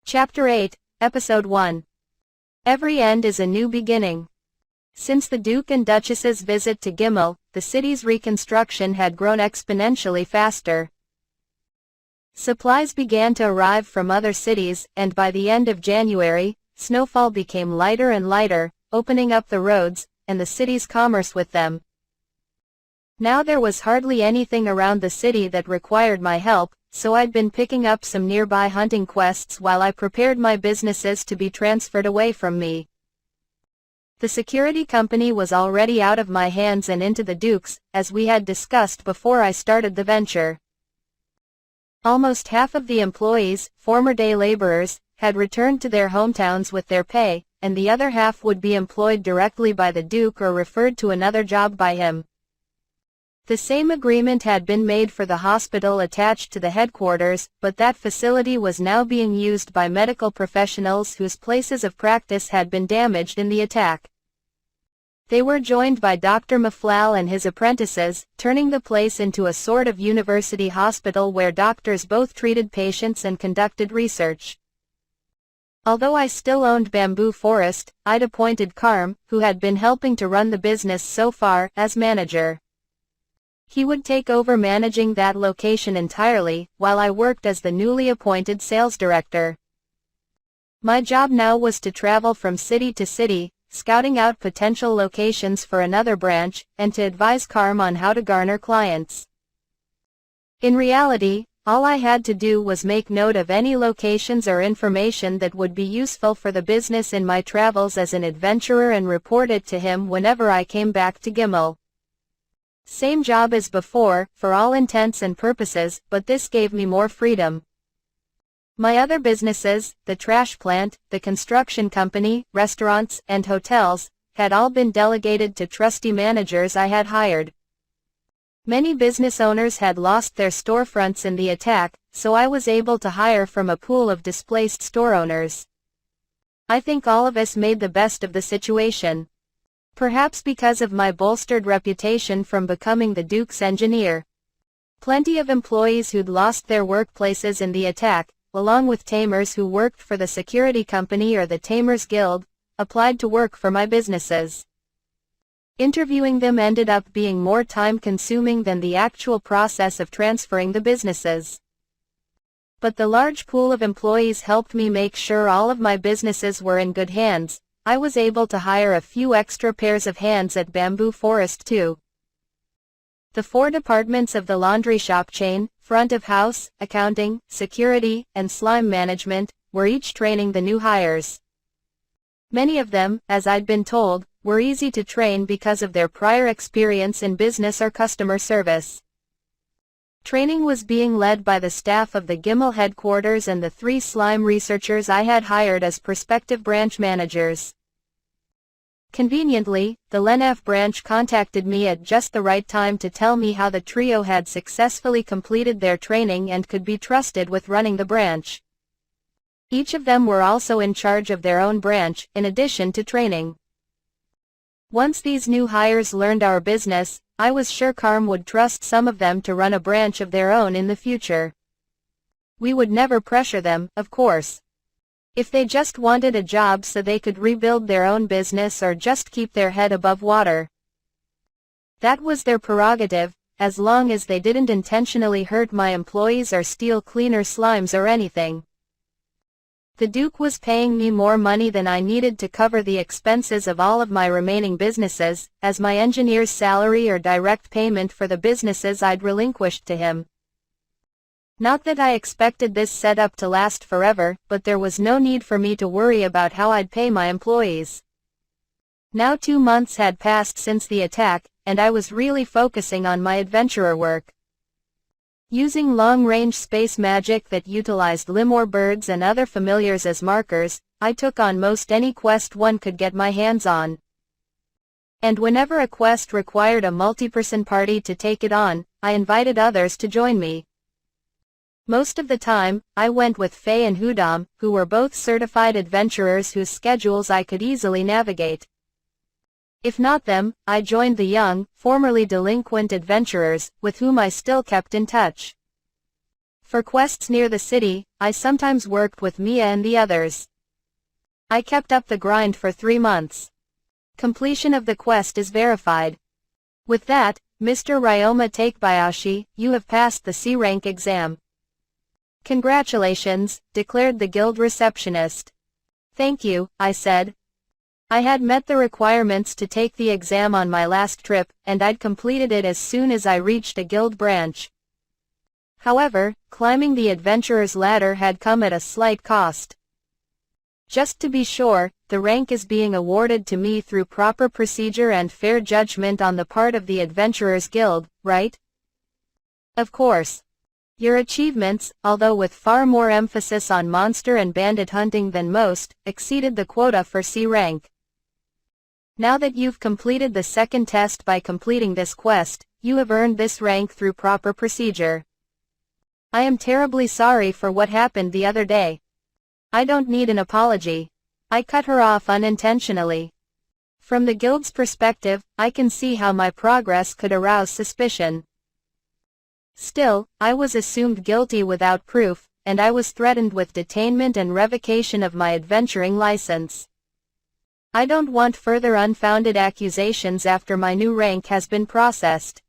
Chapter 8, Episode 1. Every end is a new beginning. Since the Duke and Duchess's visit to Gimel, the city's reconstruction had grown exponentially faster. Supplies began to arrive from other cities, and by the end of January, snowfall became lighter and lighter, opening up the roads, and the city's commerce with them. Now there was hardly anything around the city that required my help, so I'd been picking up some nearby hunting quests while I prepared my businesses to be transferred away from me. The security company was already out of my hands and into the Duke's, as we had discussed before I started the venture. Almost half of the employees, former day laborers, had returned to their hometowns with their pay, and the other half would be employed directly by the Duke or referred to another job by him. The same agreement had been made for the hospital attached to the headquarters, but that facility was now being used by medical professionals whose places of practice had been damaged in the attack. They were joined by Dr. Maflal and his apprentices, turning the place into a sort of university hospital where doctors both treated patients and conducted research. Although I still owned Bamboo Forest, I'd appointed Karm, who had been helping to run the business so far, as manager. He would take over managing that location entirely, while I worked as the newly appointed sales director. My job now was to travel from city to city, scouting out potential locations for another branch, and to advise Karm on how to garner clients. In reality, all I had to do was make note of any locations or information that would be useful for the business in my travels as an adventurer and report it to him whenever I came back to Gimel. Same job as before, for all intents and purposes, but this gave me more freedom. My other businesses, the trash plant, the construction company, restaurants, and hotels, had all been delegated to trusty managers I had hired. Many business owners had lost their storefronts in the attack, so I was able to hire from a pool of displaced store owners. I think all of us made the best of the situation. Perhaps because of my bolstered reputation from becoming the Duke's engineer. Plenty of employees who'd lost their workplaces in the attack, along with tamers who worked for the security company or the Tamers Guild, applied to work for my businesses. Interviewing them ended up being more time-consuming than the actual process of transferring the businesses. But the large pool of employees helped me make sure all of my businesses were in good hands. I was able to hire a few extra pairs of hands at Bamboo Forest too. The 4 departments of the laundry shop chain, front of house, accounting, security, and slime management, were each training the new hires. Many of them, as I'd been told, were easy to train because of their prior experience in business or customer service. Training was being led by the staff of the Gimel headquarters and the 3 slime researchers I had hired as prospective branch managers. Conveniently, the Lenaf branch contacted me at just the right time to tell me how the trio had successfully completed their training and could be trusted with running the branch. Each of them were also in charge of their own branch, in addition to training. Once these new hires learned our business, I was sure Karm would trust some of them to run a branch of their own in the future. We would never pressure them, of course. If they just wanted a job so they could rebuild their own business or just keep their head above water. That was their prerogative, as long as they didn't intentionally hurt my employees or steal cleaner slimes or anything. The Duke was paying me more money than I needed to cover the expenses of all of my remaining businesses, as my engineer's salary or direct payment for the businesses I'd relinquished to him. Not that I expected this setup to last forever, but there was no need for me to worry about how I'd pay my employees. Now 2 months had passed since the attack, and I was really focusing on my adventurer work. Using long-range space magic that utilized limor birds and other familiars as markers, I took on most any quest one could get my hands on. And whenever a quest required a multi-person party to take it on, I invited others to join me. Most of the time, I went with Faye and Hudam, who were both certified adventurers whose schedules I could easily navigate. If not them, I joined the young, formerly delinquent adventurers, with whom I still kept in touch. For quests near the city, I sometimes worked with Mia and the others. I kept up the grind for 3 months. Completion of the quest is verified. With that, Mr. Ryoma Takebayashi, you have passed the C rank exam. Congratulations, declared the guild receptionist. Thank you, I said. I had met the requirements to take the exam on my last trip, and I'd completed it as soon as I reached a guild branch. However, climbing the adventurer's ladder had come at a slight cost. Just to be sure, the rank is being awarded to me through proper procedure and fair judgment on the part of the Adventurers Guild, right? Of course. Your achievements, although with far more emphasis on monster and bandit hunting than most, exceeded the quota for C rank. Now that you've completed the second test by completing this quest, you have earned this rank through proper procedure. I am terribly sorry for what happened the other day. I don't need an apology. I cut her off unintentionally. From the guild's perspective, I can see how my progress could arouse suspicion. Still, I was assumed guilty without proof, and I was threatened with detainment and revocation of my adventuring license. I don't want further unfounded accusations after my new rank has been processed.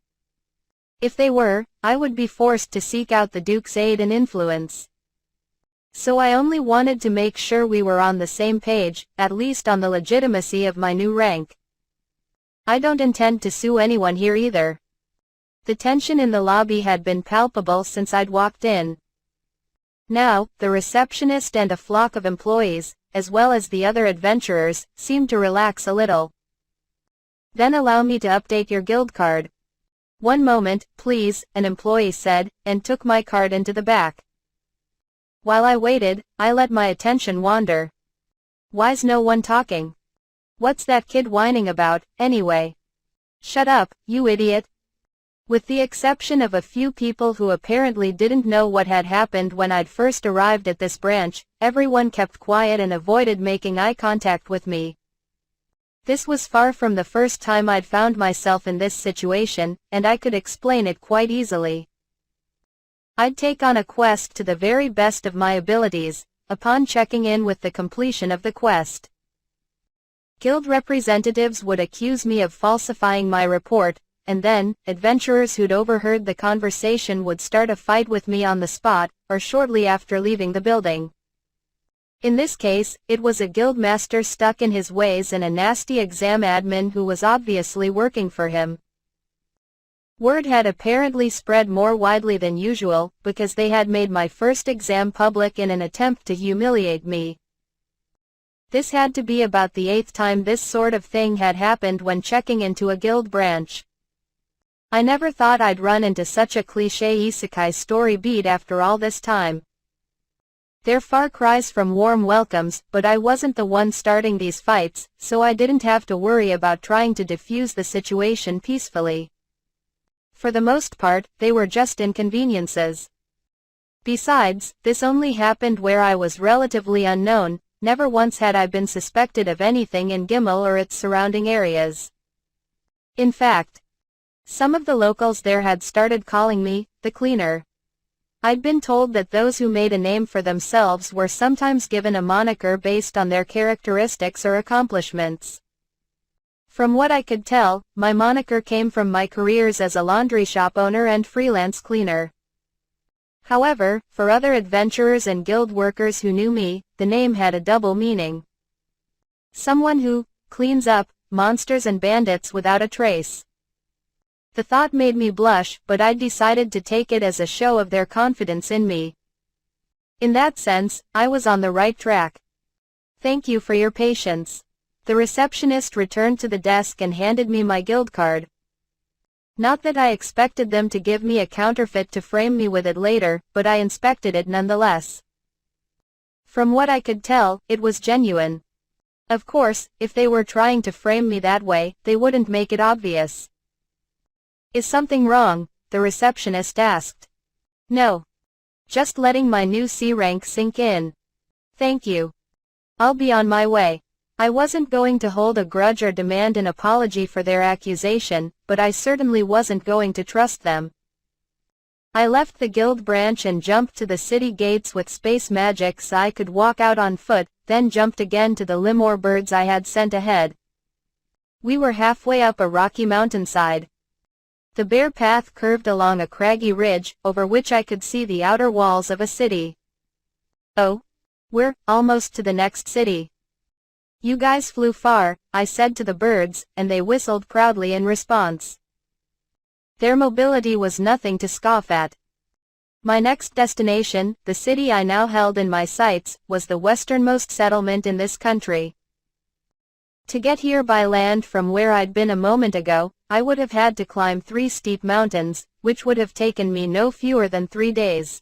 If they were, I would be forced to seek out the Duke's aid and influence. So I only wanted to make sure we were on the same page, at least on the legitimacy of my new rank. I don't intend to sue anyone here either. The tension in the lobby had been palpable since I'd walked in. Now, the receptionist and a flock of employees, as well as the other adventurers, seemed to relax a little. Then allow me to update your guild card. One moment, please, an employee said, and took my card into the back. While I waited, I let my attention wander. Why's no one talking? What's that kid whining about, anyway? Shut up, you idiot. With the exception of a few people who apparently didn't know what had happened when I'd first arrived at this branch, everyone kept quiet and avoided making eye contact with me. This was far from the first time I'd found myself in this situation, and I could explain it quite easily. I'd take on a quest to the very best of my abilities, upon checking in with the completion of the quest. Guild representatives would accuse me of falsifying my report, and then, adventurers who'd overheard the conversation would start a fight with me on the spot, or shortly after leaving the building. In this case, it was a guild master stuck in his ways and a nasty exam admin who was obviously working for him. Word had apparently spread more widely than usual, because they had made my first exam public in an attempt to humiliate me. This had to be about the 8th time this sort of thing had happened when checking into a guild branch. I never thought I'd run into such a cliché isekai story beat after all this time. They're far cries from warm welcomes, but I wasn't the one starting these fights, so I didn't have to worry about trying to defuse the situation peacefully. For the most part, they were just inconveniences. Besides, this only happened where I was relatively unknown. Never once had I been suspected of anything in Gimel or its surrounding areas. In fact, some of the locals there had started calling me, the cleaner. I'd been told that those who made a name for themselves were sometimes given a moniker based on their characteristics or accomplishments. From what I could tell, my moniker came from my careers as a laundry shop owner and freelance cleaner. However, for other adventurers and guild workers who knew me, the name had a double meaning. Someone who cleans up monsters and bandits without a trace. The thought made me blush, but I'd decided to take it as a show of their confidence in me. In that sense, I was on the right track. Thank you for your patience. The receptionist returned to the desk and handed me my guild card. Not that I expected them to give me a counterfeit to frame me with it later, but I inspected it nonetheless. From what I could tell, it was genuine. Of course, if they were trying to frame me that way, they wouldn't make it obvious. Is something wrong? The receptionist asked. No. Just letting my new C rank sink in. Thank you. I'll be on my way. I wasn't going to hold a grudge or demand an apology for their accusation, but I certainly wasn't going to trust them. I left the guild branch and jumped to the city gates with space magic so I could walk out on foot, then jumped again to the Limor birds I had sent ahead. We were halfway up a rocky mountainside. The bare path curved along a craggy ridge, over which I could see the outer walls of a city. "Oh, we're almost to the next city." "You guys flew far," I said to the birds, and they whistled proudly in response. Their mobility was nothing to scoff at. My next destination, the city I now held in my sights, was the westernmost settlement in this country. To get here by land from where I'd been a moment ago, I would have had to climb 3 steep mountains, which would have taken me no fewer than 3 days.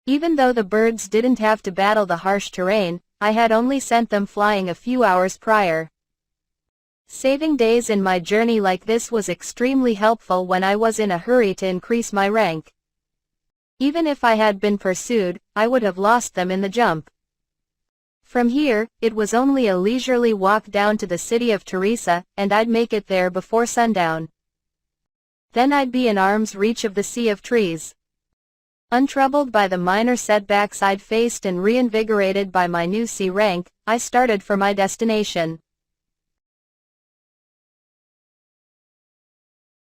Even though the birds didn't have to battle the harsh terrain, I had only sent them flying a few hours prior. Saving days in my journey like this was extremely helpful when I was in a hurry to increase my rank. Even if I had been pursued, I would have lost them in the jump. From here, it was only a leisurely walk down to the city of Teresa, and I'd make it there before sundown. Then I'd be in arm's reach of the sea of trees. Untroubled by the minor setbacks I'd faced and reinvigorated by my new C rank, I started for my destination.